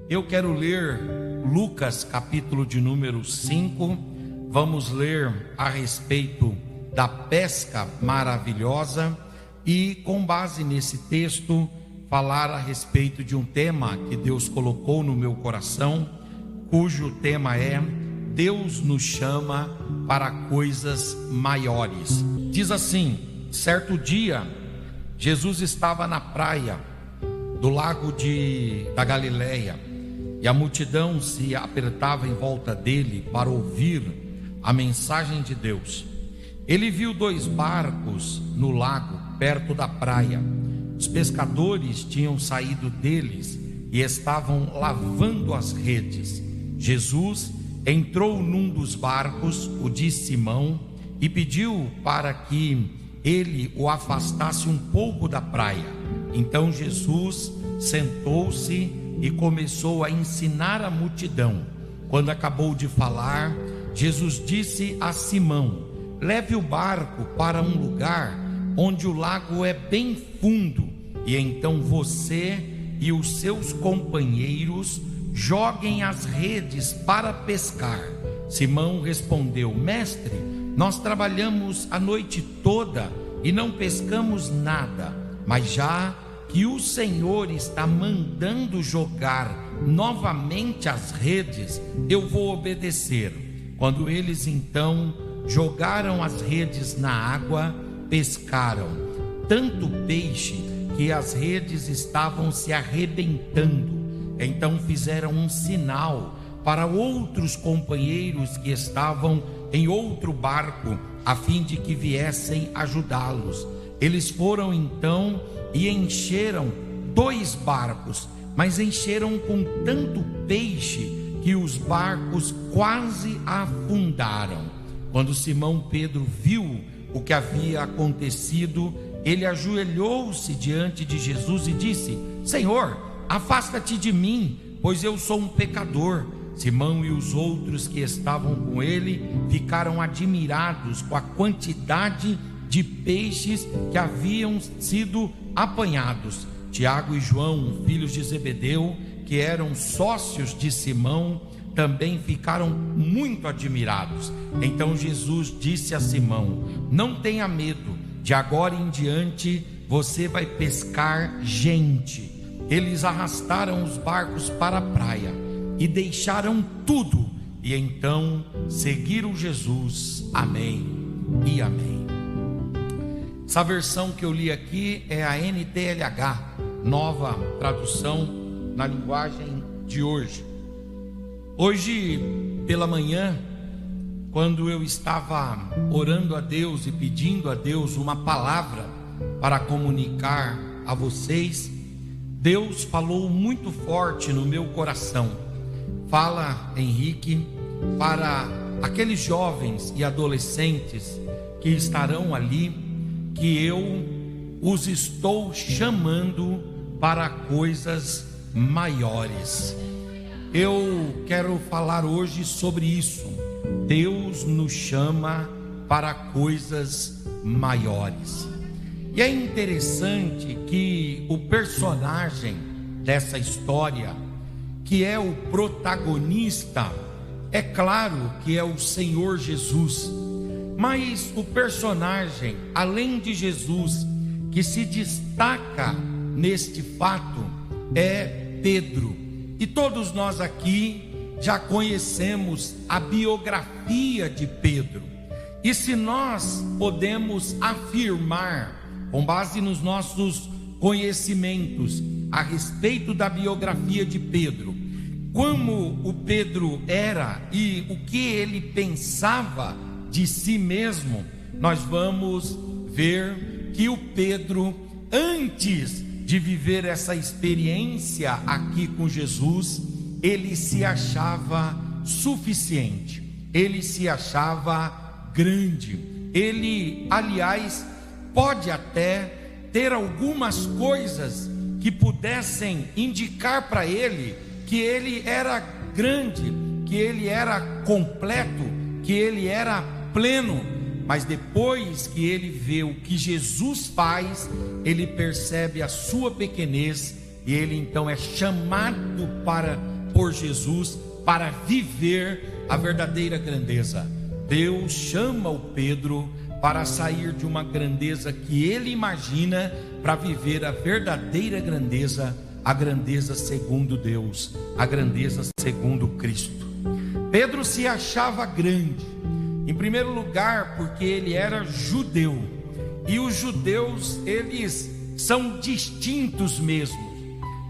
Eu quero ler Lucas capítulo de número 5. Vamos ler a respeito da pesca maravilhosa e, com base nesse texto, falar a respeito de um tema que Deus colocou no meu coração, cujo tema é: Deus nos chama para coisas maiores. Diz assim: certo dia, Jesus estava na praia do lago da Galileia, e a multidão se apertava em volta dele para ouvir a mensagem de Deus. Ele viu 2 barcos no lago, perto da praia. Os pescadores tinham saído deles e estavam lavando as redes. Jesus entrou num dos barcos, o de Simão, e pediu para que ele o afastasse um pouco da praia. Então Jesus sentou-se e começou a ensinar a multidão. Quando acabou de falar, Jesus disse a Simão: leve o barco para um lugar onde o lago é bem fundo, e então você e os seus companheiros joguem as redes para pescar. Simão respondeu: mestre, nós trabalhamos a noite toda e não pescamos nada, mas já que o Senhor está mandando jogar novamente as redes, eu vou obedecer. Quando eles então jogaram as redes na água, pescaram tanto peixe que as redes estavam se arrebentando. Então fizeram um sinal para outros companheiros que estavam em outro barco, a fim de que viessem ajudá-los. Eles foram então e encheram 2 barcos, mas encheram com tanto peixe que os barcos quase afundaram. Quando Simão Pedro viu o que havia acontecido, ele ajoelhou-se diante de Jesus e disse: Senhor, afasta-te de mim, pois eu sou um pecador. Simão e os outros que estavam com ele ficaram admirados com a quantidade de peixes que haviam sido apanhados. Tiago e João, filhos de Zebedeu, que eram sócios de Simão, também ficaram muito admirados. Então Jesus disse a Simão: não tenha medo, de agora em diante você vai pescar gente. Eles arrastaram os barcos para a praia e deixaram tudo, e então seguiram Jesus. Amém e amém. Essa versão que eu li aqui é a NTLH, nova tradução na linguagem de hoje. Hoje pela manhã, quando eu estava orando a Deus e pedindo a Deus uma palavra para comunicar a vocês, Deus falou muito forte no meu coração. Fala, Henrique, para aqueles jovens e adolescentes que estarão ali, que eu os estou chamando para coisas maiores. Eu quero falar hoje sobre isso. Deus nos chama para coisas maiores. E é interessante que o personagem dessa história, que é o protagonista, é claro que é o Senhor Jesus. Mas o personagem, além de Jesus, que se destaca neste fato, é Pedro. E todos nós aqui já conhecemos a biografia de Pedro. E se nós podemos afirmar, com base nos nossos conhecimentos a respeito da biografia de Pedro, como o Pedro era e o que ele pensava de si mesmo, nós vamos ver que o Pedro, antes de viver essa experiência aqui com Jesus, ele se achava suficiente, ele se achava grande. Ele, aliás, pode até ter algumas coisas que pudessem indicar para ele que ele era grande, que ele era completo, que ele era pleno. Mas depois que ele vê o que Jesus faz, ele percebe a sua pequenez, e ele então é chamado para por Jesus para viver a verdadeira grandeza. Deus chama o Pedro para sair de uma grandeza que ele imagina para viver a verdadeira grandeza, a grandeza segundo Deus, a grandeza segundo Cristo. Pedro se achava grande, em primeiro lugar porque ele era judeu, e os judeus, eles são distintos mesmo.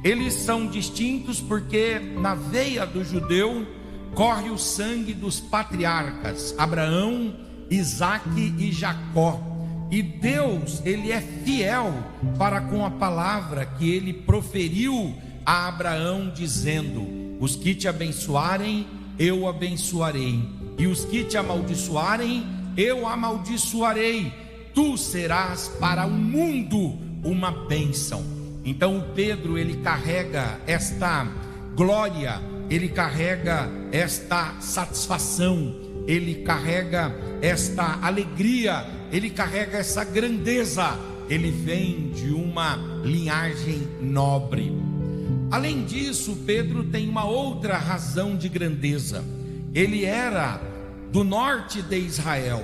Eles são distintos porque na veia do judeu corre o sangue dos patriarcas Abraão, Isaque e Jacó. E Deus, ele é fiel para com a palavra que ele proferiu a Abraão, dizendo: os que te abençoarem, eu abençoarei, e os que te amaldiçoarem, eu amaldiçoarei. Tu serás para o mundo uma bênção. Então o Pedro, ele carrega esta glória, ele carrega esta satisfação, ele carrega esta alegria, ele carrega essa grandeza. Ele vem de uma linhagem nobre. Além disso, Pedro tem uma outra razão de grandeza. Ele era do norte de Israel,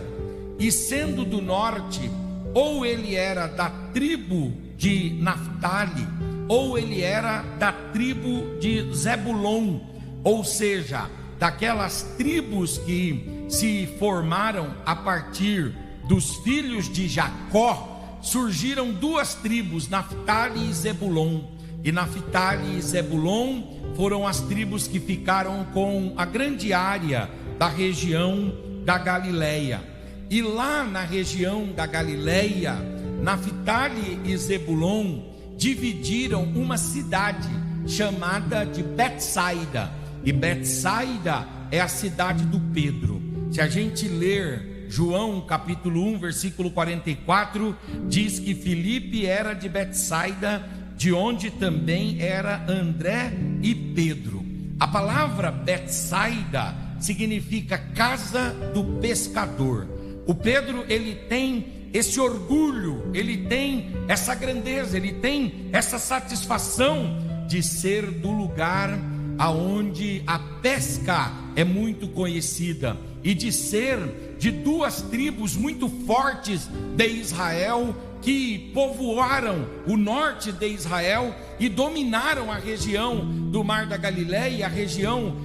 e sendo do norte, ou ele era da tribo de Naftali, ou ele era da tribo de Zebulon, ou seja, daquelas tribos que se formaram a partir dos filhos de Jacó. Surgiram duas tribos, Naftali e Zebulon. E Naftali e Zebulon foram as tribos que ficaram com a grande área da região da Galileia. E lá na região da Galileia, Naftali e Zebulon dividiram uma cidade chamada de Betsaida. E Betsaida é a cidade do Pedro. Se a gente ler João capítulo 1, versículo 44, diz que Filipe era de Betsaida, de onde também era André e Pedro. A palavra Betsaida significa casa do pescador. O Pedro, ele tem esse orgulho, ele tem essa grandeza, ele tem essa satisfação de ser do lugar aonde a pesca é muito conhecida, e de ser de duas tribos muito fortes de Israel, que povoaram o norte de Israel e dominaram a região do Mar da Galileia, a região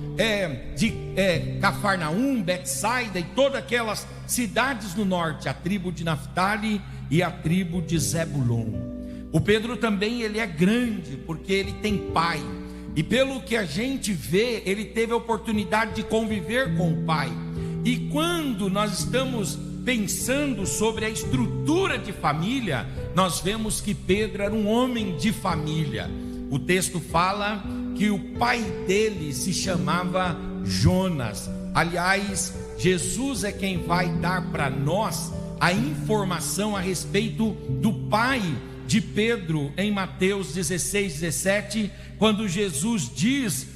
de Cafarnaum, Betsaida e todas aquelas cidades no norte, a tribo de Naftali e a tribo de Zebulon. O Pedro também, ele é grande porque ele tem pai, e pelo que a gente vê, ele teve a oportunidade de conviver com o pai. E quando nós estamos pensando sobre a estrutura de família, nós vemos que Pedro era um homem de família. O texto fala que o pai dele se chamava Jonas. Aliás, Jesus é quem vai dar para nós a informação a respeito do pai de Pedro em Mateus 16, 17, quando Jesus diz,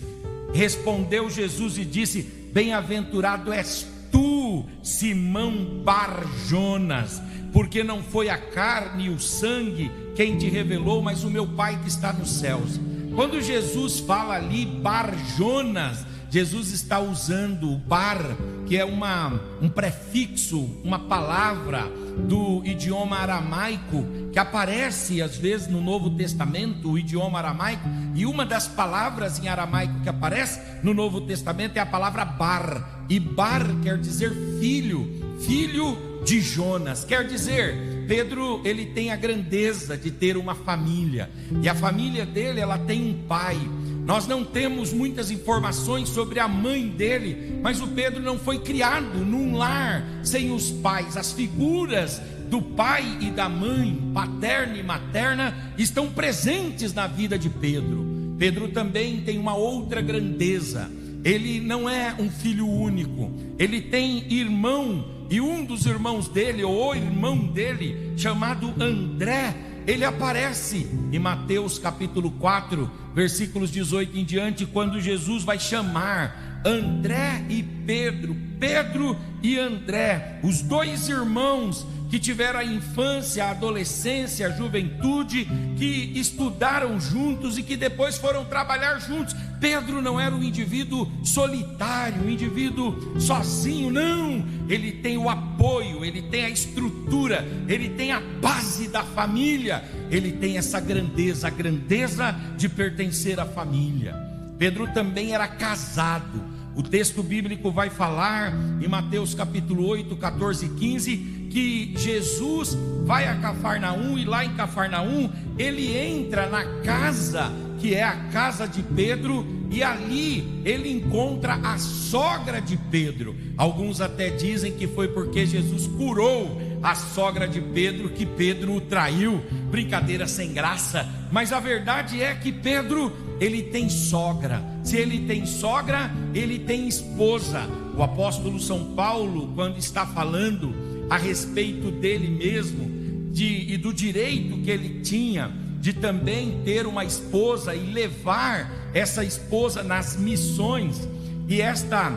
respondeu Jesus e disse: bem-aventurado és tu, Simão Bar-Jonas, porque não foi a carne e o sangue quem te revelou, mas o meu Pai que está nos céus. Quando Jesus fala ali Bar-Jonas, Jesus está usando o bar, que é um prefixo, uma palavra do idioma aramaico, que aparece às vezes no Novo Testamento, o idioma aramaico, e uma das palavras em aramaico que aparece no Novo Testamento é a palavra bar, e bar quer dizer filho, filho de Jonas, quer dizer, Pedro, ele tem a grandeza de ter uma família, e a família dele, ela tem um pai. Nós não temos muitas informações sobre a mãe dele, mas o Pedro não foi criado num lar sem os pais. As figuras do pai e da mãe, paterna e materna, estão presentes na vida de Pedro. Pedro também tem uma outra grandeza. Ele não é um filho único, ele tem irmão, e um dos irmãos dele, ou o irmão dele, chamado André, ele aparece em Mateus capítulo 4, versículos 18 em diante, quando Jesus vai chamar André e Pedro, Pedro e André, os dois irmãos que tiveram a infância, a adolescência, a juventude, que estudaram juntos e que depois foram trabalhar juntos. Pedro não era um indivíduo solitário, um indivíduo sozinho, não. Ele tem o apoio, ele tem a estrutura, ele tem a base da família, ele tem essa grandeza, a grandeza de pertencer à família. Pedro também era casado. O texto bíblico vai falar em Mateus capítulo 8, 14 e 15, que Jesus vai a Cafarnaum, e lá em Cafarnaum ele entra na casa que é a casa de Pedro, e ali ele encontra a sogra de Pedro. Alguns até dizem que foi porque Jesus curou a sogra de Pedro, que Pedro o traiu. Brincadeira sem graça, mas a verdade é que Pedro, ele tem sogra. Se ele tem sogra, ele tem esposa. O apóstolo São Paulo, quando está falando a respeito dele mesmo, e do direito que ele tinha de também ter uma esposa e levar essa esposa nas missões, e esta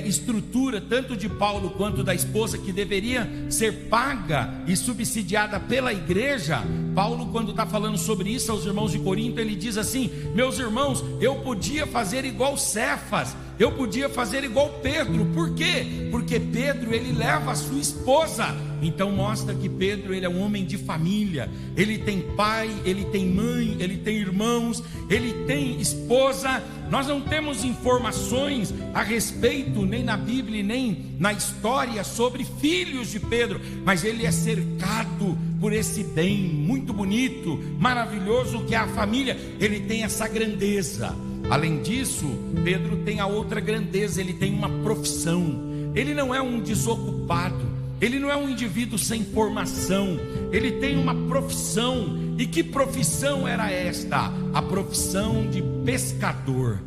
estrutura tanto de Paulo quanto da esposa, que deveria ser paga e subsidiada pela igreja. Paulo, quando está falando sobre isso aos irmãos de Corinto, ele diz assim: meus irmãos, eu podia fazer igual Cefas, eu podia fazer igual Pedro. Por quê? Porque Pedro, ele leva a sua esposa. Então mostra que Pedro, ele é um homem de família. Ele tem pai, ele tem mãe, ele tem irmãos, ele tem esposa. Nós não temos informações a respeito, nem na Bíblia, nem na história, sobre filhos de Pedro, mas ele é cercado por esse bem muito bonito, maravilhoso, que é a família. Ele tem essa grandeza. Além disso, Pedro tem a outra grandeza, ele tem uma profissão. Ele não é um desocupado, ele não é um indivíduo sem formação, ele tem uma profissão. E que profissão era esta? A profissão de pescador.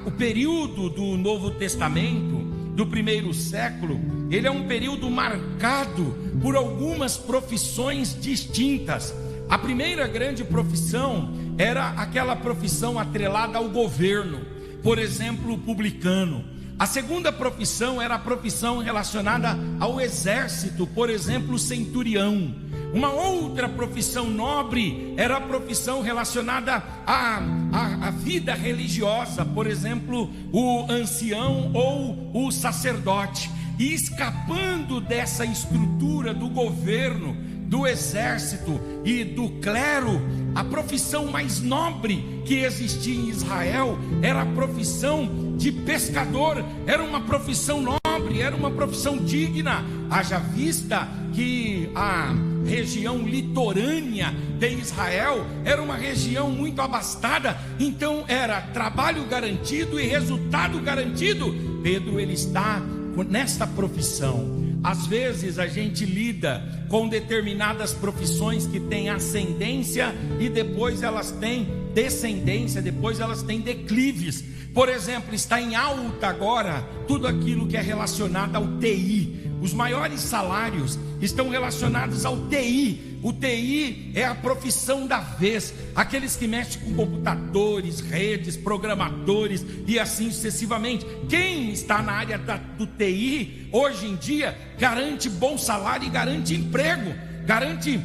O período do Novo Testamento, do primeiro século, ele é um período marcado por algumas profissões distintas. A primeira grande profissão era aquela profissão atrelada ao governo, por exemplo, o publicano. A segunda profissão era a profissão relacionada ao exército, por exemplo, o centurião. Uma outra profissão nobre era a profissão relacionada à vida religiosa, por exemplo, o ancião ou o sacerdote. E escapando dessa estrutura do governo, do exército e do clero, a profissão mais nobre que existia em Israel era a profissão de pescador. Era uma profissão nobre, era uma profissão digna, haja vista que a região litorânea de Israel era uma região muito abastada, então era trabalho garantido e resultado garantido. Pedro, ele está nesta profissão. Às vezes a gente lida com determinadas profissões que têm ascendência e depois elas têm descendência, depois elas têm declives. Por exemplo, está em alta agora tudo aquilo que é relacionado ao TI. Os maiores salários estão relacionados ao TI. O TI é a profissão da vez. Aqueles que mexem com computadores, redes, programadores e assim sucessivamente. Quem está na área do TI, hoje em dia, garante bom salário e garante emprego. Garante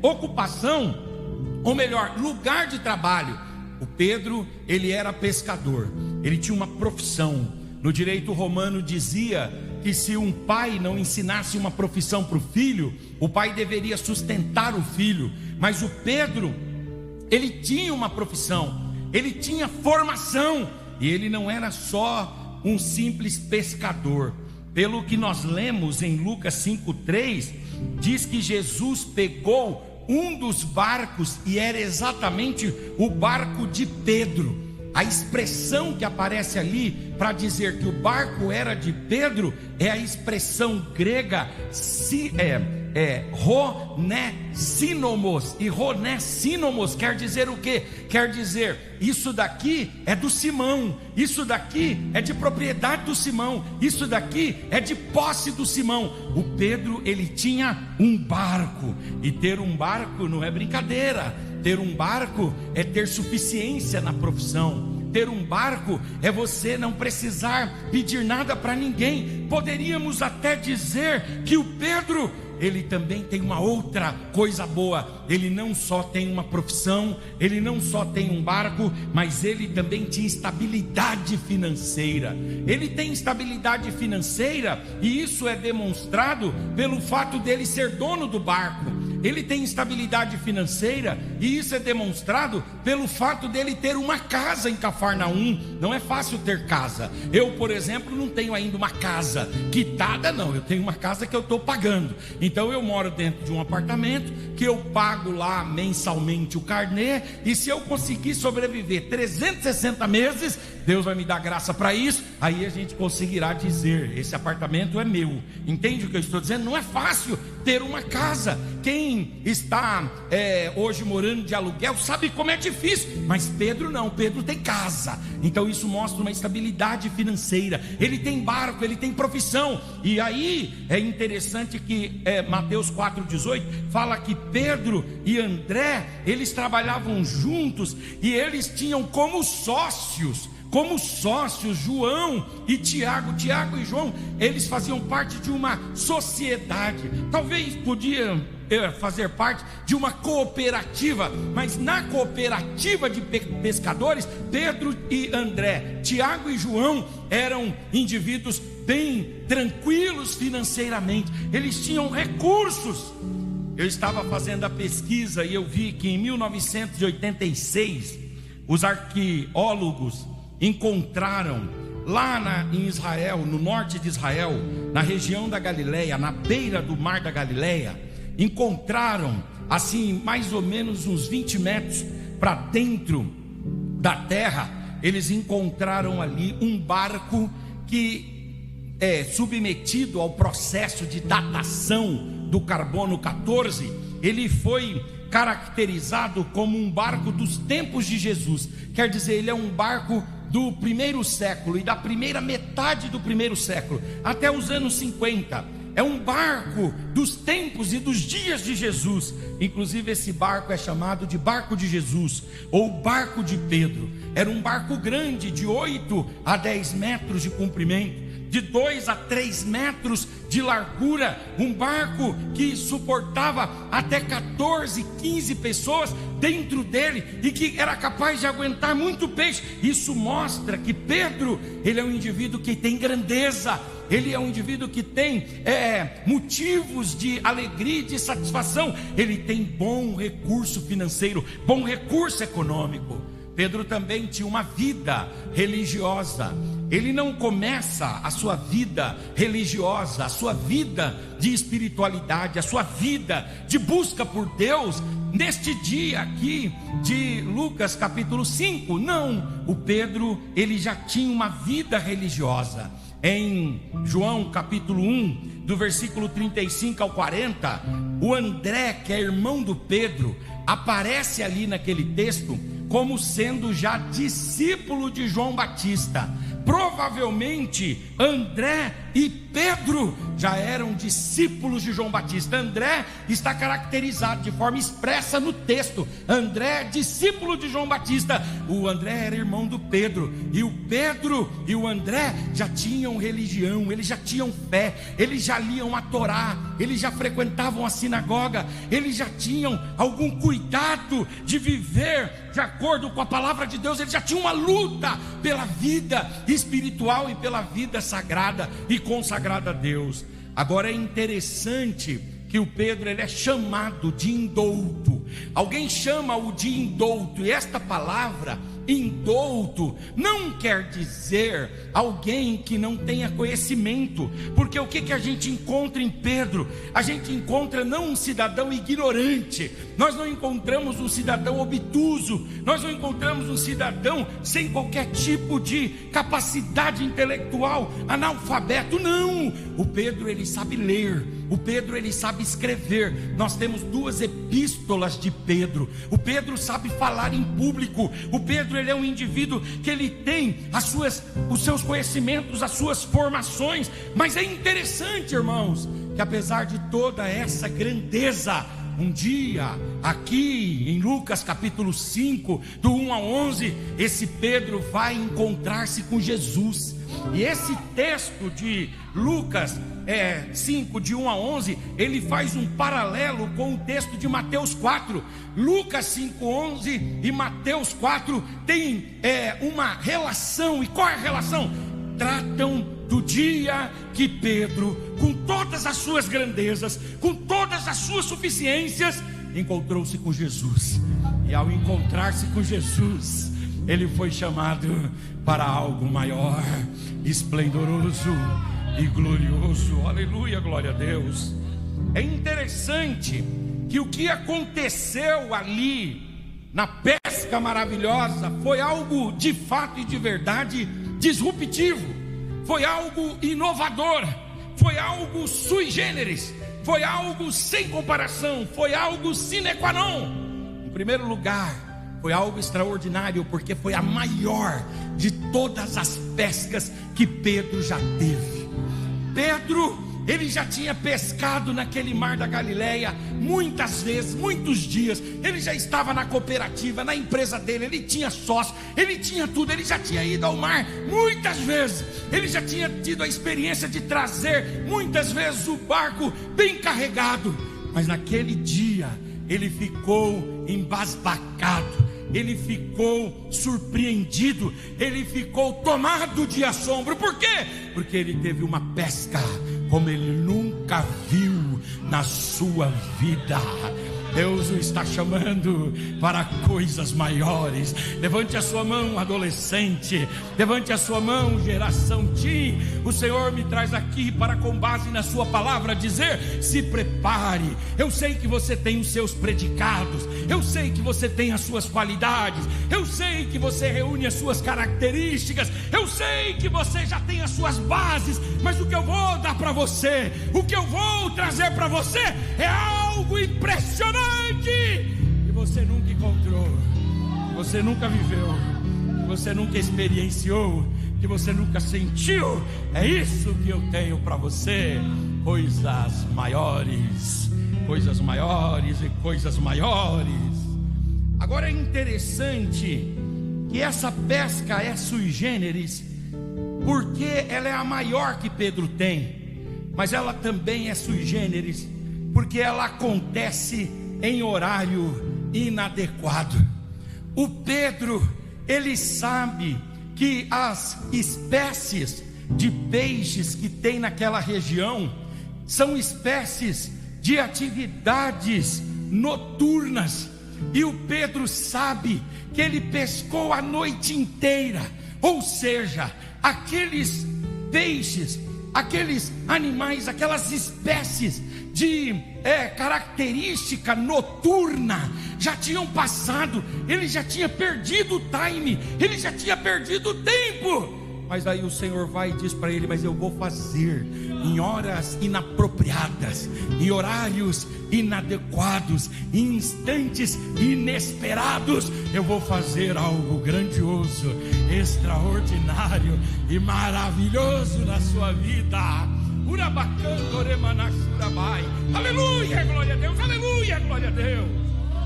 ocupação, ou melhor, lugar de trabalho. O Pedro, ele era pescador. Ele tinha uma profissão. No direito romano dizia que se um pai não ensinasse uma profissão para o filho, o pai deveria sustentar o filho. Mas o Pedro, ele tinha uma profissão, ele tinha formação, e ele não era só um simples pescador. Pelo que nós lemos em Lucas 5:3, diz que Jesus pegou um dos barcos, e era exatamente o barco de Pedro. A expressão que aparece ali para dizer que o barco era de Pedro é a expressão grega Ronesinomos. E Ronesinomos quer dizer o quê? Quer dizer, isso daqui é do Simão, isso daqui é de propriedade do Simão, isso daqui é de posse do Simão. O Pedro, ele tinha um barco, e ter um barco não é brincadeira. Ter um barco é ter suficiência na profissão. ter um barco é você não precisar pedir nada para ninguém. Poderíamos até dizer que o Pedro, ele também tem uma outra coisa boa. Ele não só tem uma profissão, ele não só tem um barco, mas ele também tinha estabilidade financeira. Ele tem estabilidade financeira, e isso é demonstrado pelo fato dele ser dono do barco. Ele tem estabilidade financeira, e isso é demonstrado pelo fato dele ter uma casa em Cafarnaum. Não é fácil ter casa. Eu, por exemplo, não tenho ainda uma casa quitada, não. Eu tenho uma casa que eu estou pagando. Então eu moro dentro de um apartamento que eu pago lá mensalmente o carnê, e se eu conseguir sobreviver 360 meses, Deus vai me dar graça para isso. Aí a gente conseguirá dizer: esse apartamento é meu. Entende o que eu estou dizendo? Não é fácil ter uma casa. Quem está hoje morando de aluguel sabe como é difícil, mas Pedro não. Pedro tem casa. Então isso mostra uma estabilidade financeira. Ele tem barco, ele tem profissão. E aí é interessante que Mateus 4,18 fala que Pedro e André, eles trabalhavam juntos, e eles tinham como sócios João e Tiago. Tiago e João, eles faziam parte de uma sociedade. Talvez podiam fazer parte de uma cooperativa, mas na cooperativa de pescadores, Pedro e André, Tiago e João eram indivíduos bem tranquilos financeiramente. Eles tinham recursos. Eu estava fazendo a pesquisa e eu vi que em 1986 os arqueólogos encontraram lá em Israel, no norte de Israel, na região da Galileia, na beira do mar da Galileia, encontraram assim mais ou menos uns 20 metros para dentro da terra. Eles encontraram ali um barco que é submetido ao processo de datação do carbono 14. Ele foi caracterizado como um barco dos tempos de Jesus. Quer dizer, ele é um barco do primeiro século, e da primeira metade do primeiro século até os anos 50. É um barco dos tempos e dos dias de Jesus. Inclusive esse barco é chamado de barco de Jesus, ou barco de Pedro. Era um barco grande, de 8 a 10 metros de comprimento, de 2 a 3 metros de largura. Um barco que suportava até 14, 15 pessoas dentro dele, e que era capaz de aguentar muito peixe. Isso mostra que Pedro, ele é um indivíduo que tem grandeza. Ele é um indivíduo que tem motivos de alegria e de satisfação. Ele tem bom recurso financeiro, bom recurso econômico. Pedro também tinha uma vida religiosa. Ele não começa a sua vida religiosa, a sua vida de espiritualidade, a sua vida de busca por Deus neste dia aqui de Lucas capítulo 5. Não, o Pedro, ele já tinha uma vida religiosa. Em João capítulo 1, do versículo 35 ao 40, o André, que é irmão do Pedro, aparece ali naquele texto como sendo já discípulo de João Batista. Provavelmente André e Pedro já eram discípulos de João Batista. André está caracterizado de forma expressa no texto. André, discípulo de João Batista. O André era irmão do Pedro, e o Pedro e o André já tinham religião, eles já tinham fé, eles já liam a Torá, eles já frequentavam a sinagoga, eles já tinham algum cuidado de viver de acordo com a palavra de Deus. Eles já tinham uma luta pela vida espiritual e pela vida sagrada e consagrada a Deus. Agora é interessante que o Pedro, ele é chamado de indouto. Alguém chama-o de indouto, e esta palavra indouto não quer dizer alguém que não tenha conhecimento, porque o que a gente encontra em Pedro? A gente encontra não um cidadão ignorante, nós não encontramos um cidadão obtuso, nós não encontramos um cidadão sem qualquer tipo de capacidade intelectual, analfabeto. Não, o Pedro, ele sabe ler, o Pedro, ele sabe escrever. Nós temos 2 epístolas de Pedro. O Pedro sabe falar em público. O Pedro, ele é um indivíduo que ele tem os seus conhecimentos, as suas formações. Mas é interessante, irmãos, que apesar de toda essa grandeza um dia, aqui em Lucas capítulo 5, do 1 a 11, esse Pedro vai encontrar-se com Jesus. E esse texto de Lucas 5, de 1 a 11, ele faz um paralelo com o texto de Mateus 4. Lucas 5, 11 e Mateus 4 tem uma relação. E qual é a relação? Tratam do dia que Pedro, com todas as suas grandezas, com todas as suas suficiências, encontrou-se com Jesus. E ao encontrar-se com Jesus, ele foi chamado para algo maior, esplendoroso e glorioso. Aleluia, glória a Deus. É interessante que o que aconteceu ali na pesca maravilhosa foi algo de fato e de verdade disruptivo, foi algo inovador, foi algo sui generis, foi algo sem comparação, foi algo sine qua non. Em primeiro lugar, foi algo extraordinário, porque foi a maior de todas as pescas que Pedro já teve. Pedro, ele já tinha pescado naquele mar da Galileia muitas vezes, muitos dias. Ele já estava na cooperativa, na empresa dele, ele tinha sócio, ele tinha tudo, ele já tinha ido ao mar muitas vezes. Ele já tinha tido a experiência de trazer muitas vezes o barco bem carregado. Mas naquele dia, ele ficou embasbacado, ele ficou surpreendido, ele ficou tomado de assombro. Por quê? Porque ele teve uma pesca como ele nunca viu na sua vida. Deus o está chamando para coisas maiores. Levante a sua mão, adolescente. Levante a sua mão, geração Teen. O Senhor me traz aqui para, com base na sua palavra, dizer: se prepare. Eu sei que você tem os seus predicados, eu sei que você tem as suas qualidades, eu sei que você reúne as suas características, eu sei que você já tem as suas bases. Mas o que eu vou dar para você, o que eu vou trazer para você, é algo impressionante que você nunca encontrou, que você nunca viveu, que você nunca experienciou, que você nunca sentiu. É isso que eu tenho para você: coisas maiores, coisas maiores e coisas maiores. Agora é interessante que essa pesca é sui generis, porque ela é a maior que Pedro tem, mas ela também é sui generis porque ela acontece em horário inadequado. O Pedro, ele sabe que as espécies de peixes que tem naquela região são espécies de atividades noturnas, e o Pedro sabe que ele pescou a noite inteira. Ou seja, aqueles peixes, aqueles animais, aquelas espécies de característica noturna já tinham passado. Ele já tinha perdido o time, ele já tinha perdido o tempo. Mas aí o Senhor vai e diz para ele: mas eu vou fazer em horas inapropriadas, em horários inadequados, em instantes inesperados. Eu vou fazer algo grandioso, extraordinário e maravilhoso na sua vida. Aleluia, glória a Deus, aleluia, glória a Deus,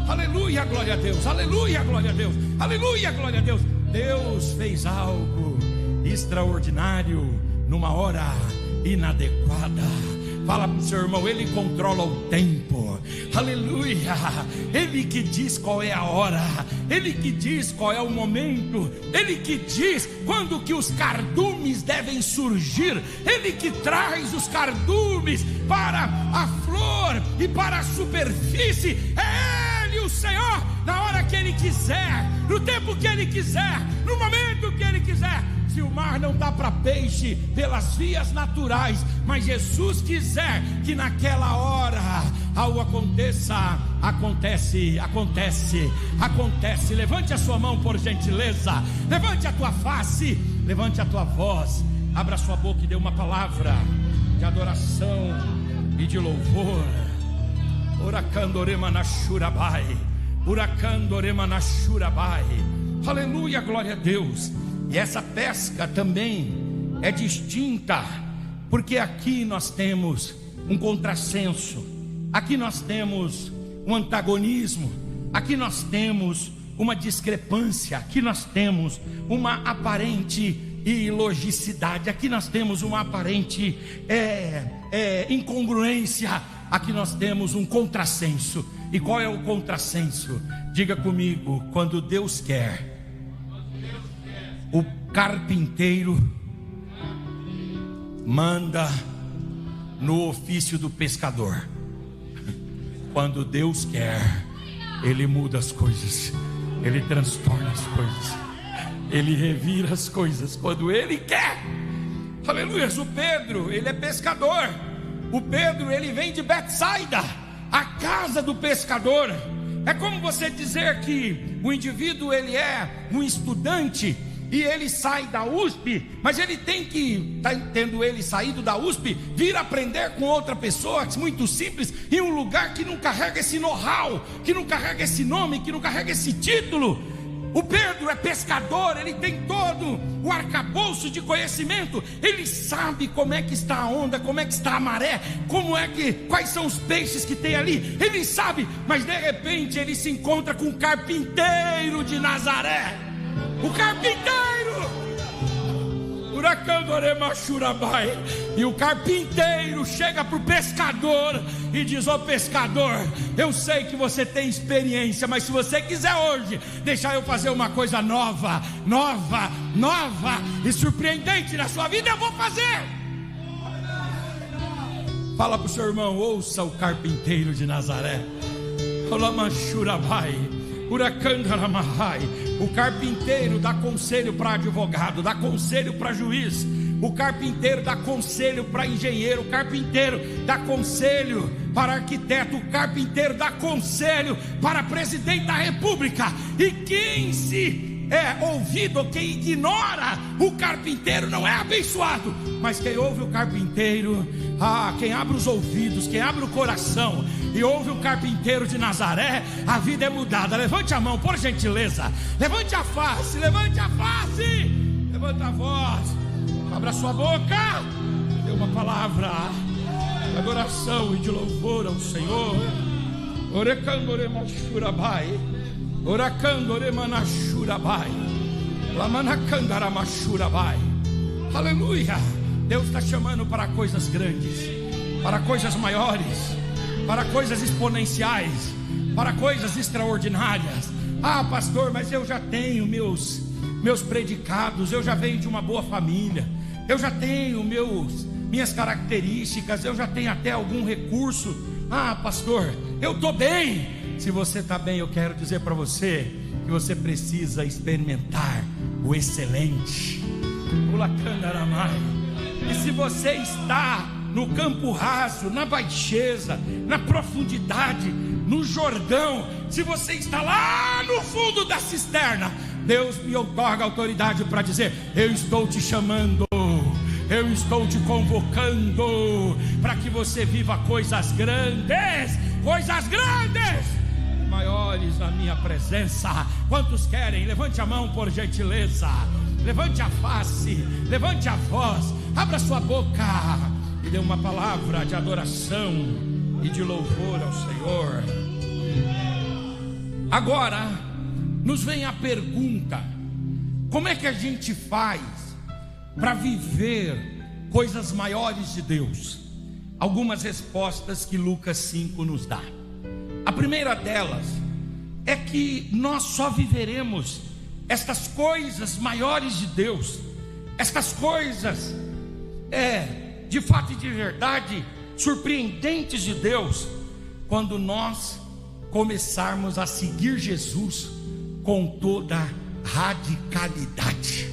aleluia, glória a Deus, aleluia, glória a Deus, aleluia, glória a Deus. Deus fez algo extraordinário numa hora inadequada. Fala para o seu irmão: ele controla o tempo. Aleluia. Ele que diz qual é a hora, ele que diz qual é o momento, ele que diz quando que os cardumes devem surgir, ele que traz os cardumes para a flor e para a superfície. É Ele, o Senhor, na hora que Ele quiser, no tempo que Ele quiser, no momento que Ele quiser. Se o mar não dá para peixe pelas vias naturais, mas Jesus quiser que naquela hora algo aconteça, acontece. Levante a sua mão, por gentileza. Levante a tua face, levante a tua voz, abra a sua boca e dê uma palavra de adoração e de louvor. Aleluia, glória a Deus. E essa pesca também é distinta, porque aqui nós temos um contrassenso, aqui nós temos um antagonismo, aqui nós temos uma discrepância, aqui nós temos uma aparente ilogicidade, aqui nós temos uma aparente incongruência, aqui nós temos um contrassenso. E qual é o contrassenso? Diga comigo: quando Deus quer, o carpinteiro manda no ofício do pescador. Quando Deus quer, Ele muda as coisas, Ele transtorna as coisas, Ele revira as coisas quando Ele quer. Aleluia. O Pedro, ele é pescador. O Pedro, ele vem de Betsaida, a casa do pescador. É como você dizer que o indivíduo, ele é um estudante e ele sai da USP, mas ele tem que, tendo ele saído da USP, vir aprender com outra pessoa, muito simples, em um lugar que não carrega esse know-how, que não carrega esse nome, que não carrega esse título. O Pedro é pescador, ele tem todo o arcabouço de conhecimento, ele sabe como é que está a onda, como é que está a maré, quais são os peixes que tem ali, ele sabe, mas de repente ele se encontra com o carpinteiro de Nazaré. O carpinteiro, e o carpinteiro chega para o pescador e diz: ô pescador, eu sei que você tem experiência, mas se você quiser hoje deixar eu fazer uma coisa nova e surpreendente na sua vida, eu vou fazer. Fala para o seu irmão: ouça o carpinteiro de Nazaré. O carpinteiro dá conselho para advogado, dá conselho para juiz. O carpinteiro dá conselho para engenheiro. O carpinteiro dá conselho para arquiteto. O carpinteiro dá conselho para presidente da república. E quem se ouvido, quem ignora o carpinteiro não é abençoado. Mas quem ouve o carpinteiro, quem abre os ouvidos, quem abre o coração e ouve o carpinteiro de Nazaré, a vida é mudada. Levante a mão, por gentileza. Levante a face, levante a face. Levanta a voz, abra sua boca. Dê uma palavra de adoração e de louvor ao Senhor. Orecandoremachurabai, Oracandoremanachurabai, Lamanacandaramachurabai. Aleluia. Deus está chamando para coisas grandes, para coisas maiores, para coisas exponenciais, para coisas extraordinárias. Pastor, mas eu já tenho meus predicados, eu já venho de uma boa família, eu já tenho minhas características, eu já tenho até algum recurso. Pastor, eu estou bem. Se você está bem, eu quero dizer para você que você precisa experimentar o excelente. E se você está no campo raso, na baixeza, na profundidade, no Jordão, se você está lá no fundo da cisterna, Deus me outorga autoridade para dizer: eu estou te chamando, eu estou te convocando para que você viva coisas grandes, maiores na minha presença. Quantos querem? Levante a mão, por gentileza. Levante a face, levante a voz, abra sua boca e dê uma palavra de adoração e de louvor ao Senhor. Agora nos vem a pergunta: como é que a gente faz para viver coisas maiores de Deus? Algumas respostas que Lucas 5 nos dá. A primeira delas é que nós só viveremos estas coisas maiores de Deus, estas coisas de fato e de verdade surpreendentes de Deus, quando nós começarmos a seguir Jesus com toda radicalidade.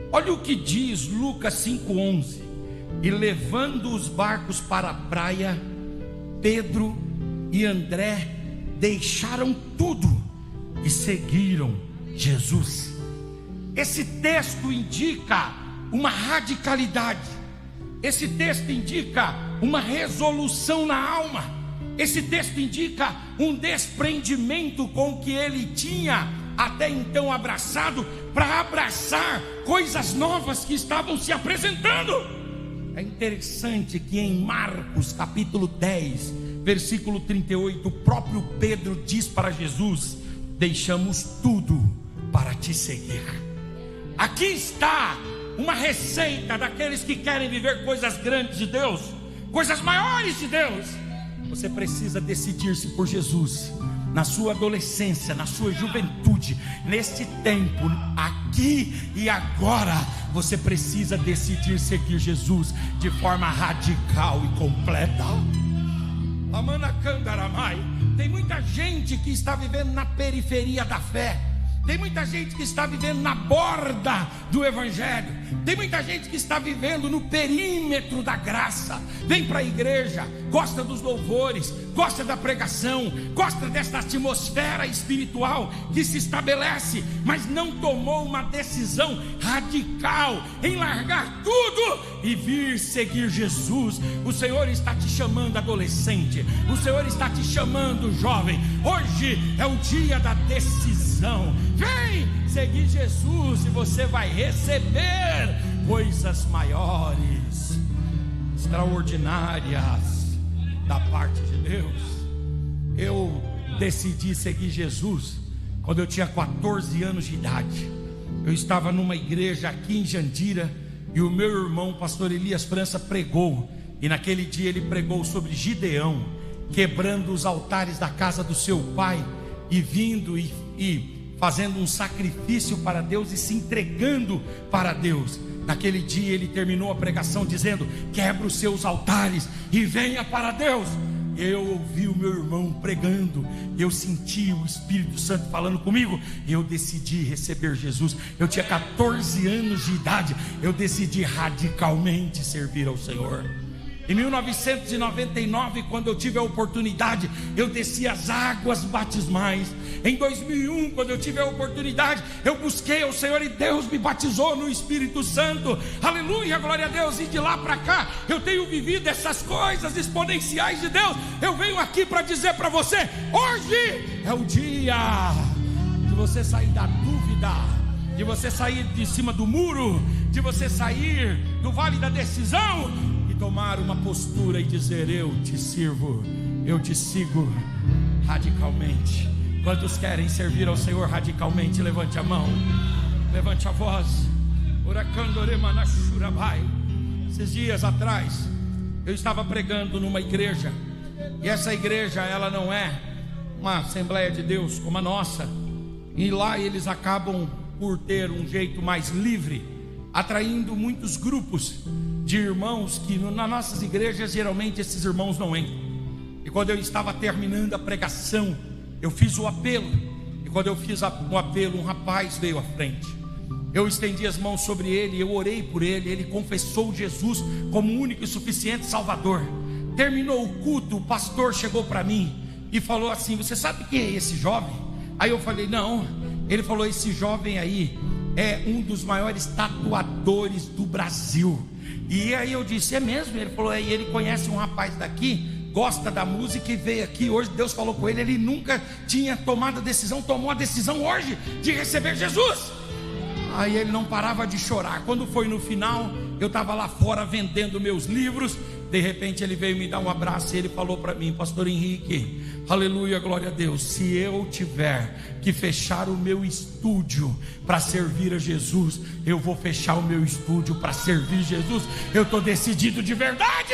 Olha o que diz Lucas 5:11: e levando os barcos para a praia, Pedro e André deixaram tudo e seguiram Jesus. Esse texto indica uma radicalidade, esse texto indica uma resolução na alma, esse texto indica um desprendimento com o que ele tinha até então abraçado, para abraçar coisas novas que estavam se apresentando. É interessante que em Marcos capítulo 10, versículo 38, o próprio Pedro diz para Jesus: deixamos tudo para te seguir. Aqui está uma receita daqueles que querem viver coisas grandes de Deus, coisas maiores de Deus. Você precisa decidir-se por Jesus. Na sua adolescência, na sua juventude, neste tempo, aqui e agora, você precisa decidir seguir Jesus de forma radical e completa. Tem muita gente que está vivendo na periferia da fé. Tem muita gente que está vivendo na borda do Evangelho. Tem muita gente que está vivendo no perímetro da graça. Vem para a igreja, gosta dos louvores, gosta da pregação, gosta desta atmosfera espiritual que se estabelece, mas não tomou uma decisão radical em largar tudo e vir seguir Jesus. O Senhor está te chamando, adolescente. O Senhor está te chamando, jovem. Hoje é o dia da decisão. Vem seguir Jesus e você vai receber coisas maiores, extraordinárias da parte de Deus. Eu decidi seguir Jesus quando eu tinha 14 anos de idade. Eu estava numa igreja aqui em Jandira e o meu irmão, pastor Elias França, pregou. E naquele dia ele pregou sobre Gideão, quebrando os altares da casa do seu pai e vindo e fazendo um sacrifício para Deus e se entregando para Deus. Naquele dia ele terminou a pregação dizendo: quebra os seus altares e venha para Deus. Eu ouvi o meu irmão pregando, eu senti o Espírito Santo falando comigo, e eu decidi receber Jesus. Eu tinha 14 anos de idade, eu decidi radicalmente servir ao Senhor. Em 1999, quando eu tive a oportunidade, eu desci as águas batismais. Em 2001, quando eu tive a oportunidade, eu busquei ao Senhor e Deus me batizou no Espírito Santo. Aleluia, glória a Deus. E de lá para cá, eu tenho vivido essas coisas exponenciais de Deus. Eu venho aqui para dizer para você: hoje é o dia de você sair da dúvida, de você sair de cima do muro, de você sair do vale da decisão, tomar uma postura e dizer: eu te sirvo, eu te sigo radicalmente. Quantos querem servir ao Senhor radicalmente? Levante a mão, levante a voz. Esses dias atrás eu estava pregando numa igreja, e essa igreja, ela não é uma Assembleia de Deus como a nossa, e lá eles acabam por ter um jeito mais livre, atraindo muitos grupos de irmãos que nas nossas igrejas geralmente esses irmãos não entram. E quando eu estava terminando a pregação, eu fiz o apelo, e quando eu fiz o apelo, um rapaz veio à frente. Eu estendi as mãos sobre ele, eu orei por ele, ele confessou Jesus como único e suficiente Salvador. Terminou o culto, o pastor chegou para mim e falou assim: você sabe quem é esse jovem? Aí eu falei: não. Ele falou: esse jovem aí é um dos maiores tatuadores do Brasil. E aí eu disse: é mesmo? Ele falou: é, e ele conhece um rapaz daqui, gosta da música e veio aqui hoje. Deus falou com ele, ele nunca tinha tomado a decisão, tomou a decisão hoje de receber Jesus. Aí ele não parava de chorar. Quando foi no final, eu estava lá fora vendendo meus livros. De repente ele veio me dar um abraço e ele falou para mim: pastor Henrique, aleluia, glória a Deus, se eu tiver que fechar o meu estúdio para servir a Jesus, eu vou fechar o meu estúdio para servir Jesus. Eu estou decidido de verdade.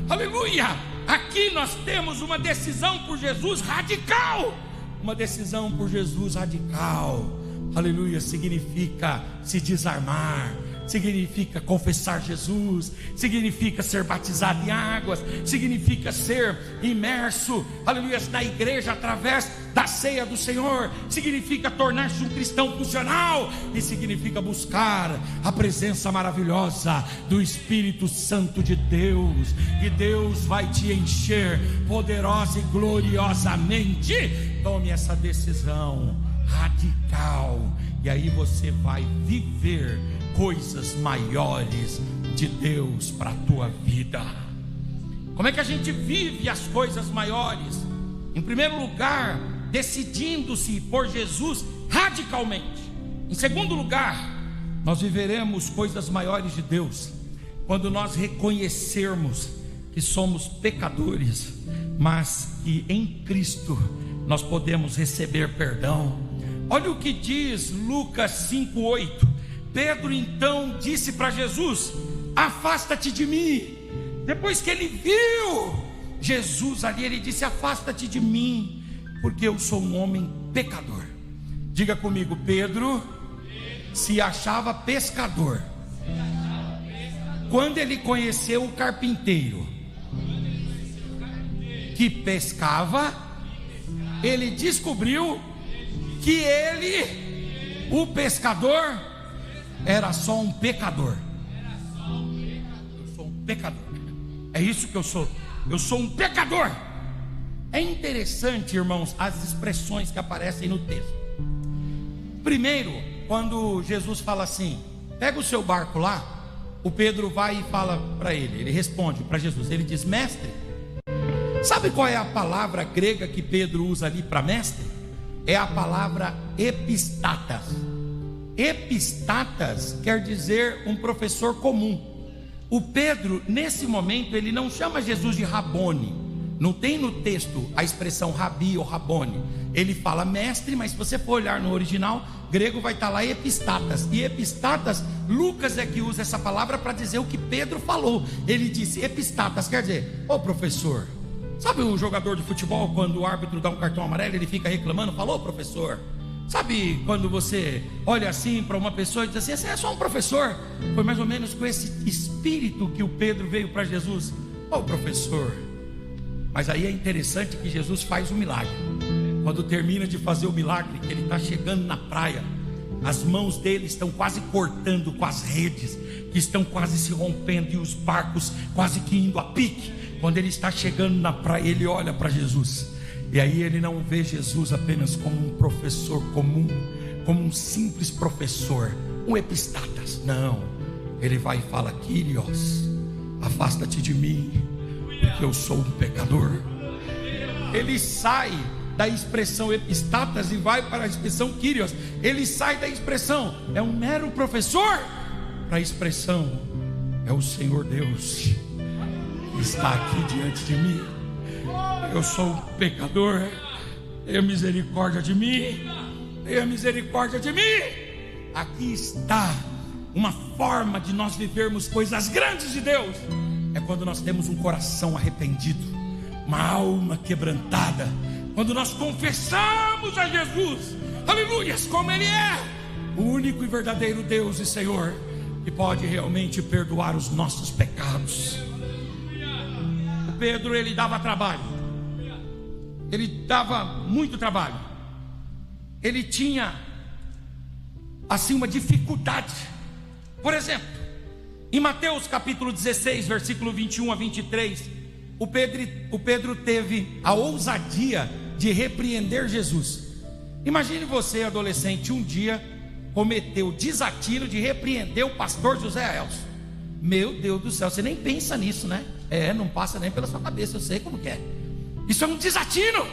Aleluia. Aqui nós temos uma decisão por Jesus radical. Uma decisão por Jesus radical. Aleluia, significa se desarmar, significa confessar Jesus, significa ser batizado em águas, significa ser imerso, aleluia, na igreja através da ceia do Senhor, significa tornar-se um cristão funcional, e significa buscar a presença maravilhosa do Espírito Santo de Deus. E Deus vai te encher poderosa e gloriosamente. Tome essa decisão radical, e aí você vai viver coisas maiores de Deus para a tua vida. Como é que a gente vive as coisas maiores? Em primeiro lugar, decidindo-se por Jesus radicalmente. Em segundo lugar, nós viveremos coisas maiores de Deus quando nós reconhecermos que somos pecadores, mas que em Cristo nós podemos receber perdão. Olha o que diz Lucas 5:8. Pedro então disse para Jesus: afasta-te de mim. Depois que ele viu Jesus ali, ele disse: afasta-te de mim, porque eu sou um homem pecador. Diga comigo: Pedro se achava pescador quando ele conheceu o carpinteiro que pescava. Ele descobriu que ele, o pescador, era só um pecador. Eu sou um pecador. É isso que eu sou. Eu sou um pecador. É interessante, irmãos, as expressões que aparecem no texto. Primeiro, quando Jesus fala assim: pega o seu barco lá, o Pedro vai e fala para ele. Ele responde para Jesus. Ele diz: mestre. Sabe qual é a palavra grega que Pedro usa ali para mestre? É a palavra epistatas. Epistatas quer dizer um professor comum. O Pedro, nesse momento, ele não chama Jesus de Rabone. Não tem no texto a expressão Rabi ou Rabone. Ele fala mestre, mas se você for olhar no original grego, vai estar lá epistatas. E epistatas, Lucas é que usa essa palavra para dizer o que Pedro falou. Ele disse epistatas, quer dizer: ô professor. Sabe o jogador de futebol, quando o árbitro dá um cartão amarelo, ele fica reclamando? Falou, professor. Sabe quando você olha assim para uma pessoa e diz assim: você é só um professor? Foi mais ou menos com esse espírito que o Pedro veio para Jesus. Ô professor. Mas aí é interessante que Jesus faz um milagre. Quando termina de fazer o milagre, ele está chegando na praia, as mãos dele estão quase cortando com as redes, que estão quase se rompendo, e os barcos quase que indo a pique. Quando ele está chegando na praia, ele olha para Jesus, e aí ele não vê Jesus apenas como um professor comum, como um simples professor, um epistatas. Não, ele vai e fala: Kyrios, afasta-te de mim, porque eu sou um pecador. Ele sai da expressão epistatas e vai para a expressão Kyrios. Ele sai da expressão é um mero professor para a expressão é o Senhor Deus que está aqui diante de mim. Eu sou um pecador, tenha misericórdia de mim, tenha misericórdia de mim. Aqui está uma forma de nós vivermos coisas grandes de Deus. É quando nós temos um coração arrependido, uma alma quebrantada, quando nós confessamos a Jesus, aleluias, como Ele é o único e verdadeiro Deus e Senhor, que pode realmente perdoar os nossos pecados. O Pedro, ele dava trabalho, ele dava muito trabalho, ele tinha assim uma dificuldade. Por exemplo, em Mateus capítulo 16, versículo 21 a 23, o Pedro teve a ousadia de repreender Jesus. Imagine você, adolescente, um dia cometeu o desatino de repreender o pastor José Aelso. Meu Deus do céu, você nem pensa nisso, né? Não passa nem pela sua cabeça, eu sei como que é. Isso é um desatino.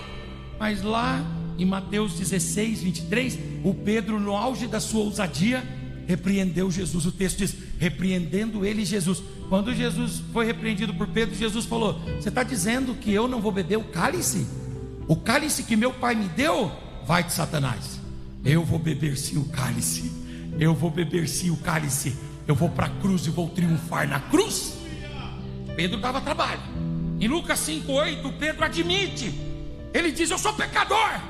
Mas lá em Mateus 16, 23, o Pedro, no auge da sua ousadia, repreendeu Jesus. O texto diz: repreendendo ele Jesus. Quando Jesus foi repreendido por Pedro, Jesus falou: você está dizendo que eu não vou beber o cálice? O cálice que meu pai me deu? Vai de Satanás. Eu vou beber sim o cálice. Eu vou beber sim o cálice. Eu vou para a cruz e vou triunfar na cruz. Pedro dava trabalho. Em Lucas 5:8, Pedro admite. Ele diz: eu sou pecador.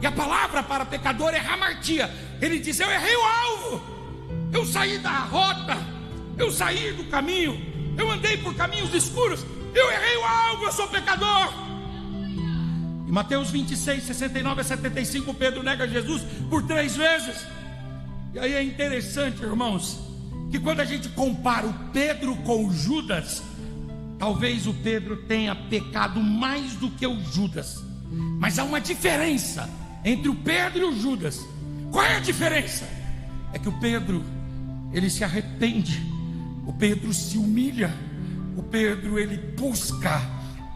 E a palavra para pecador é hamartia. Ele diz: eu errei o alvo, eu saí da rota, eu saí do caminho, eu andei por caminhos escuros, eu errei o alvo, eu sou pecador. Em Mateus 26, 69 a 75, Pedro nega Jesus por 3 vezes. E aí é interessante, irmãos, que quando a gente compara o Pedro com o Judas, talvez o Pedro tenha pecado mais do que o Judas. Mas há uma diferença entre o Pedro e o Judas. Qual é a diferença? É que o Pedro, ele se arrepende, o Pedro se humilha, o Pedro, ele busca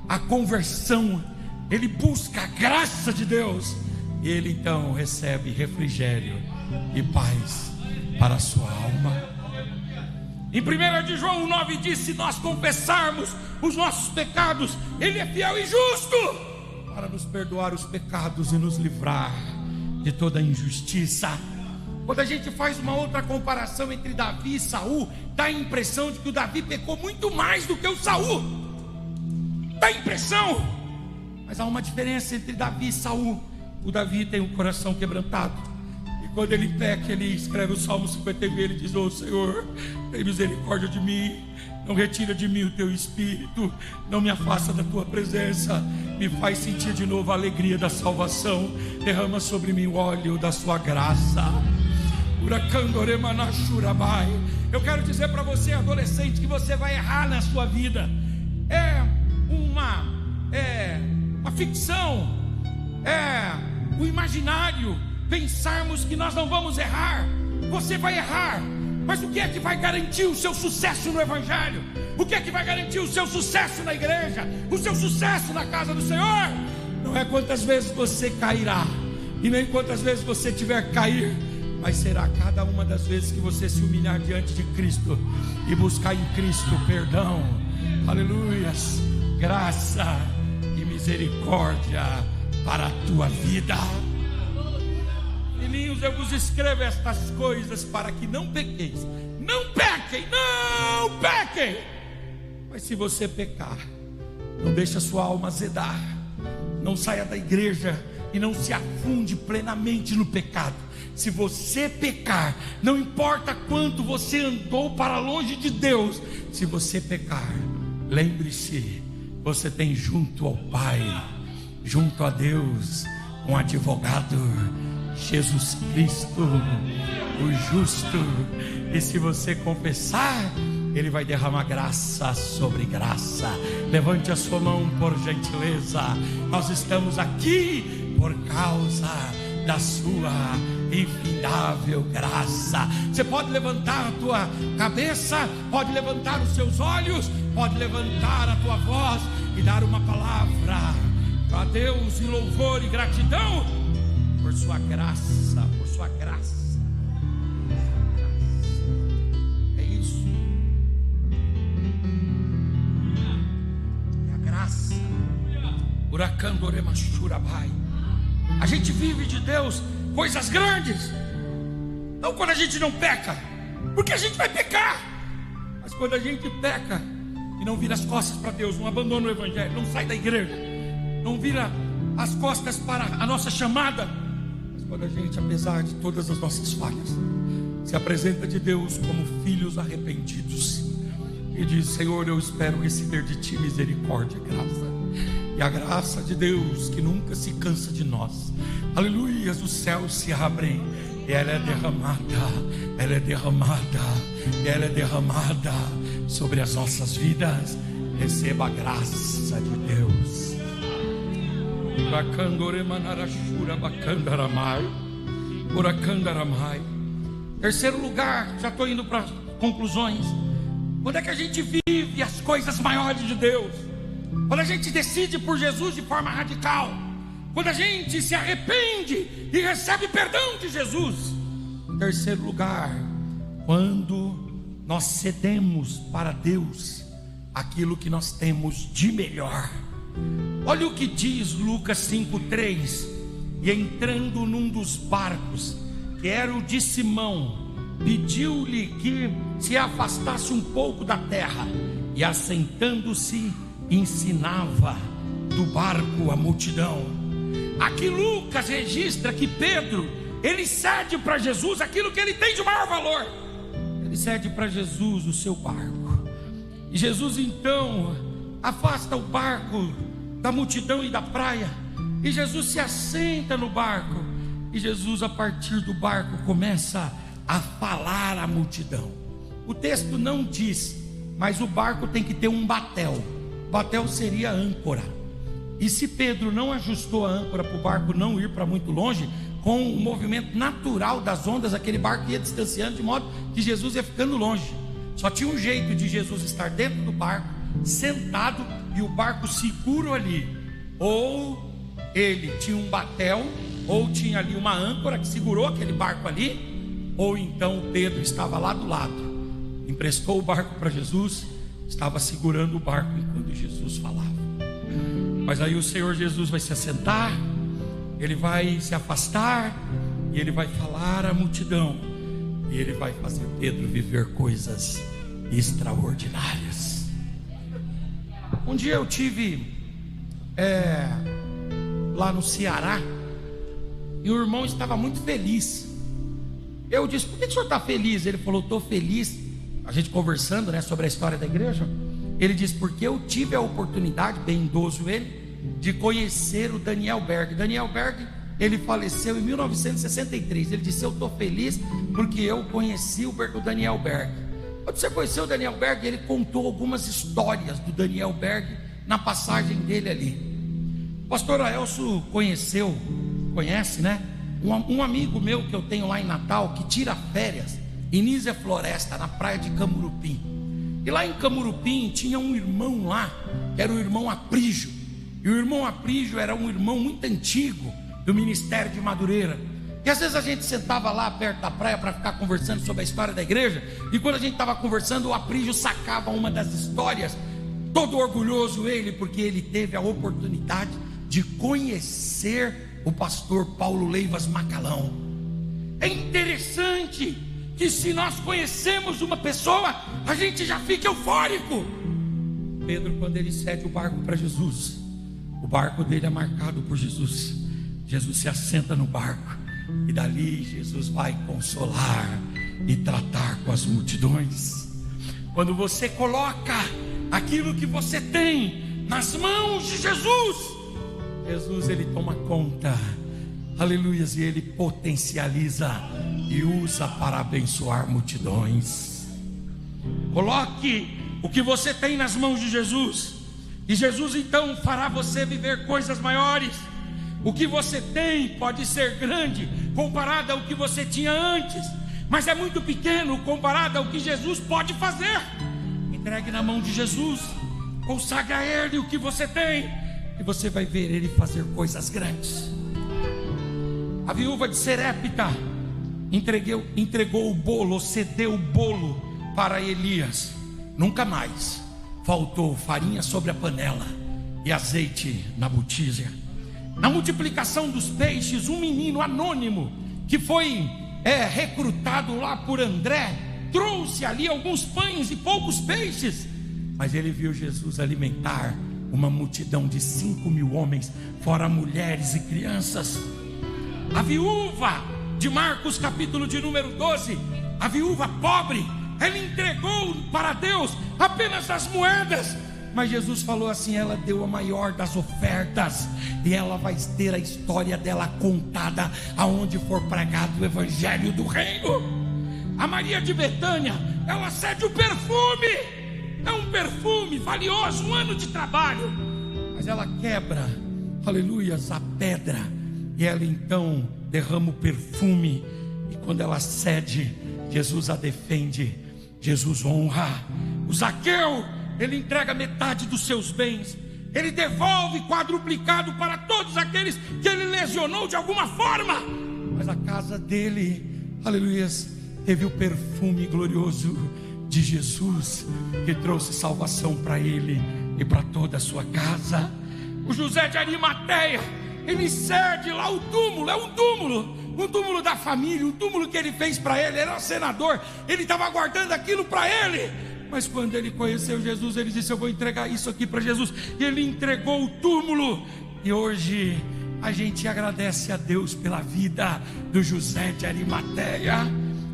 a conversão, ele busca a graça de Deus, e ele então recebe refrigério e paz para a sua alma. Em 1 de João 9 diz: se nós confessarmos os nossos pecados, Ele é fiel e justo para nos perdoar os pecados e nos livrar de toda injustiça. Quando a gente faz uma outra comparação entre Davi e Saul, dá a impressão de que o Davi pecou muito mais do que o Saul. Dá a impressão. Mas há uma diferença entre Davi e Saul. O Davi tem o coração quebrantado, e quando ele peca, ele escreve o Salmo 51, ele diz: ó Senhor, tem misericórdia de mim, não retira de mim o teu espírito, não me afasta da tua presença, me faz sentir de novo a alegria da salvação, derrama sobre mim o óleo da sua graça. Eu quero dizer para você, adolescente, que você vai errar na sua vida. É uma ficção, é o imaginário pensarmos que nós não vamos errar. Você vai errar, mas o que é que vai garantir o seu sucesso no Evangelho? O que é que vai garantir o seu sucesso na igreja? O seu sucesso na casa do Senhor? Não é quantas vezes você cairá, e nem quantas vezes você tiver que cair, mas será cada uma das vezes que você se humilhar diante de Cristo e buscar em Cristo perdão, aleluias, graça e misericórdia para a tua vida. Filhinhos, eu vos escrevo estas coisas para que não pequeis. Não pequem, não pequem. Mas se você pecar, não deixe a sua alma azedar, não saia da igreja e não se afunde plenamente no pecado. Se você pecar, não importa quanto você andou para longe de Deus, se você pecar, lembre-se, você tem junto ao Pai, junto a Deus, um advogado, Jesus Cristo, o justo. E se você confessar, Ele vai derramar graça sobre graça. Levante a sua mão, por gentileza. Nós estamos aqui por causa da sua infindável graça. Você pode levantar a tua cabeça, pode levantar os seus olhos, pode levantar a tua voz e dar uma palavra a Deus em louvor e gratidão por sua graça, por sua graça. É isso. É a graça. Uracando oremachurabai. A gente vive de Deus coisas grandes, não quando a gente não peca, porque a gente vai pecar, mas quando a gente peca e não vira as costas para Deus, não abandona o Evangelho, não sai da igreja, não vira as costas para a nossa chamada, mas quando a gente, apesar de todas as nossas falhas, se apresenta de Deus como filhos arrependidos e diz: Senhor, eu espero receber de Ti misericórdia e graça. E a graça de Deus que nunca se cansa de nós, aleluias, os céus se abrem e ela é derramada, ela é derramada, ela é derramada sobre as nossas vidas. Receba a graça de Deus. Terceiro lugar, já estou indo para as conclusões. Quando é que a gente vive as coisas maiores de Deus? Quando a gente decide por Jesus de forma radical, quando a gente se arrepende e recebe perdão de Jesus. Em terceiro lugar, quando nós cedemos para Deus aquilo que nós temos de melhor. Olha o que diz Lucas 5:3. E entrando num dos barcos, que era o de Simão, pediu-lhe que se afastasse um pouco da terra, e assentando-se ensinava do barco a multidão. Aqui Lucas registra que Pedro, ele cede para Jesus aquilo que ele tem de maior valor. Ele cede para Jesus o seu barco, e Jesus então afasta o barco da multidão e da praia, e Jesus se assenta no barco, e Jesus, a partir do barco, começa a falar à multidão. O texto não diz, mas o barco tem que ter um batel. Batel seria âncora. E se Pedro não ajustou a âncora para o barco não ir para muito longe, com o movimento natural das ondas, aquele barco ia distanciando, de modo que Jesus ia ficando longe. Só tinha um jeito de Jesus estar dentro do barco, sentado, e o barco seguro ali. Ou ele tinha um batel, ou tinha ali uma âncora que segurou aquele barco ali, ou então Pedro estava lá do lado, emprestou o barco para Jesus, estava segurando o barco enquanto Jesus falava. Mas aí o Senhor Jesus vai se assentar, ele vai se afastar, e ele vai falar à multidão, e ele vai fazer Pedro viver coisas extraordinárias. Um dia eu tive lá no Ceará, e o irmão estava muito feliz. Eu disse: por que o senhor está feliz? Ele falou: estou feliz. A gente conversando, né, sobre a história da igreja. Ele disse: porque eu tive a oportunidade, bem idoso ele, de conhecer o Daniel Berg. Daniel Berg, ele faleceu em 1963. Ele disse: eu estou feliz porque eu conheci o Daniel Berg. Quando você conheceu o Daniel Berg, ele contou algumas histórias do Daniel Berg na passagem dele ali. O pastor Aelso conhece, né? Um amigo meu que eu tenho lá em Natal, que tira férias em Nízia Floresta, na praia de Camurupim. E lá em Camurupim tinha um irmão lá, que era o irmão Aprígio. E o irmão Aprígio era um irmão muito antigo do Ministério de Madureira. E às vezes a gente sentava lá perto da praia para ficar conversando sobre a história da igreja. E quando a gente estava conversando, o Aprígio sacava uma das histórias, todo orgulhoso ele, porque ele teve a oportunidade de conhecer o pastor Paulo Leivas Macalão. É interessante que se nós conhecemos uma pessoa, a gente já fica eufórico. Pedro, quando ele cede o barco para Jesus, o barco dele é marcado por Jesus. Jesus se assenta no barco, e dali Jesus vai consolar e tratar com as multidões. Quando você coloca aquilo que você tem nas mãos de Jesus, Jesus, ele toma conta, aleluias, e ele potencializa e usa para abençoar multidões. Coloque o que você tem nas mãos de Jesus, e Jesus então fará você viver coisas maiores. O que você tem pode ser grande comparado ao que você tinha antes, mas é muito pequeno comparado ao que Jesus pode fazer. Entregue na mão de Jesus, consagre a Ele o que você tem, e você vai ver Ele fazer coisas grandes. A viúva de Serepta entregou o bolo, cedeu o bolo para Elias. Nunca mais faltou farinha sobre a panela e azeite na botija. Na multiplicação dos peixes, um menino anônimo que foi recrutado lá por André trouxe ali alguns pães e poucos peixes, mas ele viu Jesus alimentar uma multidão de 5.000 homens, fora mulheres e crianças. A viúva de Marcos, capítulo de número 12, a viúva pobre, ela entregou para Deus apenas as moedas, mas Jesus falou assim: ela deu a maior das ofertas, e ela vai ter a história dela contada aonde for pregado o evangelho do reino. A Maria de Betânia, ela cede o perfume, é um perfume valioso, 1 ano de trabalho, mas ela quebra, aleluias, a pedra, e ela então derrama o perfume, e quando ela cede, Jesus a defende, Jesus honra. O Zaqueu, ele entrega metade dos seus bens, ele devolve quadruplicado para todos aqueles que ele lesionou de alguma forma, mas a casa dele, aleluias, teve o perfume glorioso de Jesus, que trouxe salvação para ele e para toda a sua casa. O José de Arimateia, ele cede lá o túmulo, é um túmulo da família, um túmulo que ele fez para ele. Ele era um senador, ele estava guardando aquilo para ele, mas quando ele conheceu Jesus, ele disse: eu vou entregar isso aqui para Jesus, e ele entregou o túmulo. E hoje a gente agradece a Deus pela vida do José de Arimateia.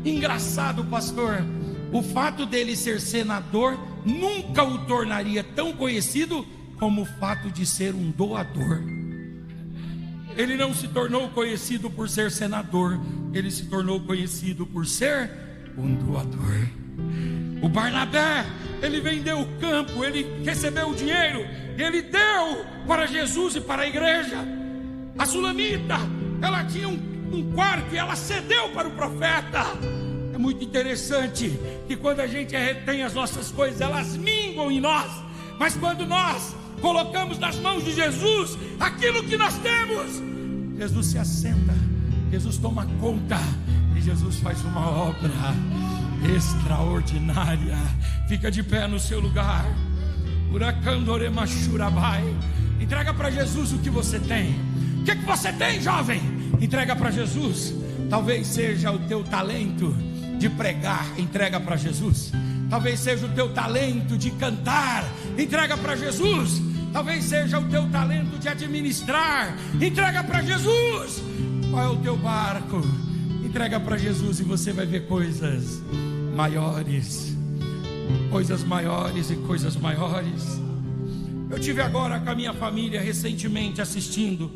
Engraçado, pastor, o fato dele ser senador nunca o tornaria tão conhecido como o fato de ser um doador. Ele não se tornou conhecido por ser senador, ele se tornou conhecido por ser um doador. O Barnabé, ele vendeu o campo, ele recebeu o dinheiro, ele deu para Jesus e para a igreja. A Sulamita, ela tinha um quarto e ela cedeu para o profeta. É muito interessante que quando a gente retém as nossas coisas, elas minguam em nós, mas quando nós colocamos nas mãos de Jesus aquilo que nós temos, Jesus se assenta, Jesus toma conta, e que Jesus faz uma obra extraordinária. Fica de pé no seu lugar. Entrega para Jesus o que você tem. O que você tem, jovem? Entrega para Jesus. Talvez seja o teu talento de pregar, entrega para Jesus. Talvez seja o teu talento de cantar, entrega para Jesus. Talvez seja o teu talento de administrar, entrega para Jesus. Qual é o teu barco? Entrega para Jesus e você vai ver coisas maiores. Coisas maiores e coisas maiores. Eu tive agora com a minha família recentemente assistindo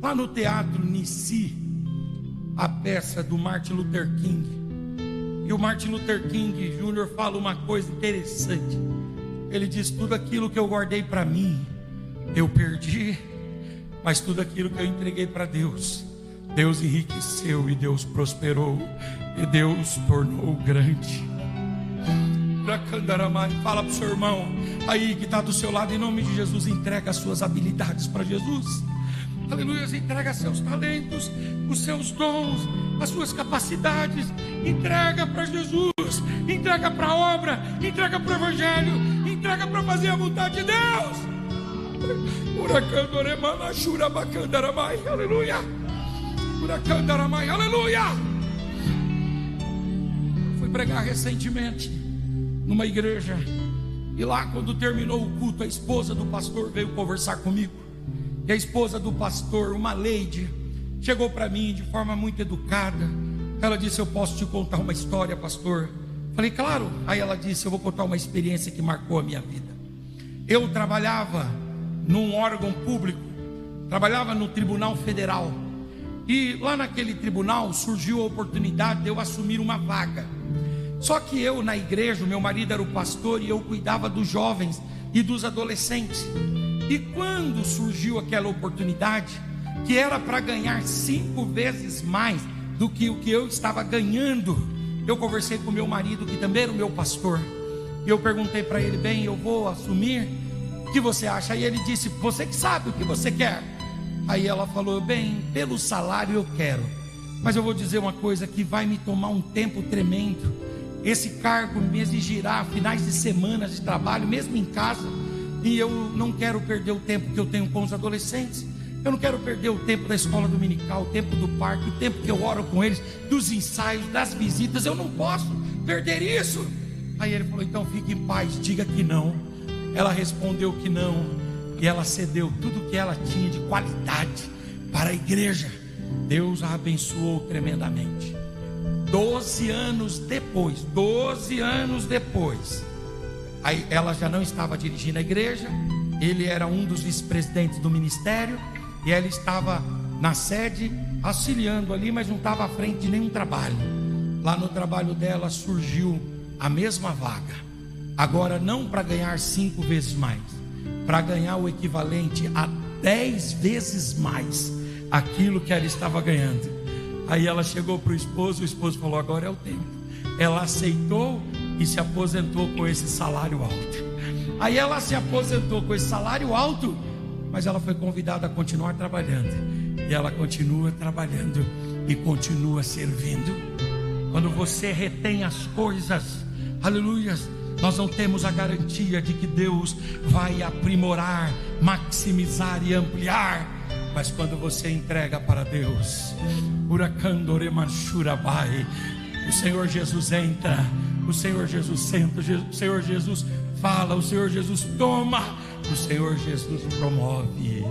lá no Teatro Nici a peça do Martin Luther King. E o Martin Luther King Jr. fala uma coisa interessante. Ele diz: tudo aquilo que eu guardei para mim eu perdi, mas tudo aquilo que eu entreguei para Deus, Deus enriqueceu e Deus prosperou e Deus tornou grande. Fala para o seu irmão aí que está do seu lado, em nome de Jesus, entrega as suas habilidades para Jesus. Aleluia, entrega seus talentos, os seus dons, as suas capacidades, entrega para Jesus, entrega para a obra, entrega para o Evangelho, entrega para fazer a vontade de Deus. Aleluia, aleluia. Fui pregar recentemente numa igreja, e lá quando terminou o culto, a esposa do pastor veio conversar comigo. E a esposa do pastor, uma lady, chegou para mim de forma muito educada. Ela disse: eu posso te contar uma história, pastor? Falei: claro. Aí ela disse: eu vou contar uma experiência que marcou a minha vida. Eu trabalhava num órgão público, trabalhava no Tribunal Federal, e lá naquele tribunal surgiu a oportunidade de eu assumir uma vaga. Só que eu, na igreja, o meu marido era o pastor e eu cuidava dos jovens e dos adolescentes. E quando surgiu aquela oportunidade, que era para ganhar 5 vezes mais do que o que eu estava ganhando, eu conversei com meu marido, que também era o meu pastor, e eu perguntei para ele: bem, eu vou assumir, o que você acha? Aí ele disse: você que sabe o que você quer. Aí ela falou: bem, pelo salário eu quero, mas eu vou dizer uma coisa que vai me tomar um tempo tremendo. Esse cargo me exigirá finais de semana de trabalho, mesmo em casa, e eu não quero perder o tempo que eu tenho com os adolescentes. Eu não quero perder o tempo da escola dominical, o tempo do parque, o tempo que eu oro com eles, dos ensaios, das visitas. Eu não posso perder isso. Aí ele falou: então fique em paz, diga que não. Ela respondeu que não, e ela cedeu tudo que ela tinha de qualidade para a igreja. Deus a abençoou tremendamente. 12 anos depois, aí ela já não estava dirigindo a igreja, ele era um dos vice-presidentes do ministério, e ela estava na sede, auxiliando ali, mas não estava à frente de nenhum trabalho. Lá no trabalho dela surgiu a mesma vaga, agora não para ganhar 5 vezes mais, para ganhar o equivalente a 10 vezes mais aquilo que ela estava ganhando. Aí ela chegou para o esposo falou: agora é o tempo. Ela aceitou e se aposentou com esse salário alto. Aí ela se aposentou com esse salário alto, mas ela foi convidada a continuar trabalhando, e ela continua trabalhando e continua servindo. Quando você retém as coisas, aleluia, nós não temos a garantia de que Deus vai aprimorar, maximizar e ampliar. Mas quando você entrega para Deus, o Senhor Jesus entra, o Senhor Jesus senta, o Senhor Jesus fala, o Senhor Jesus toma, o Senhor Jesus promove.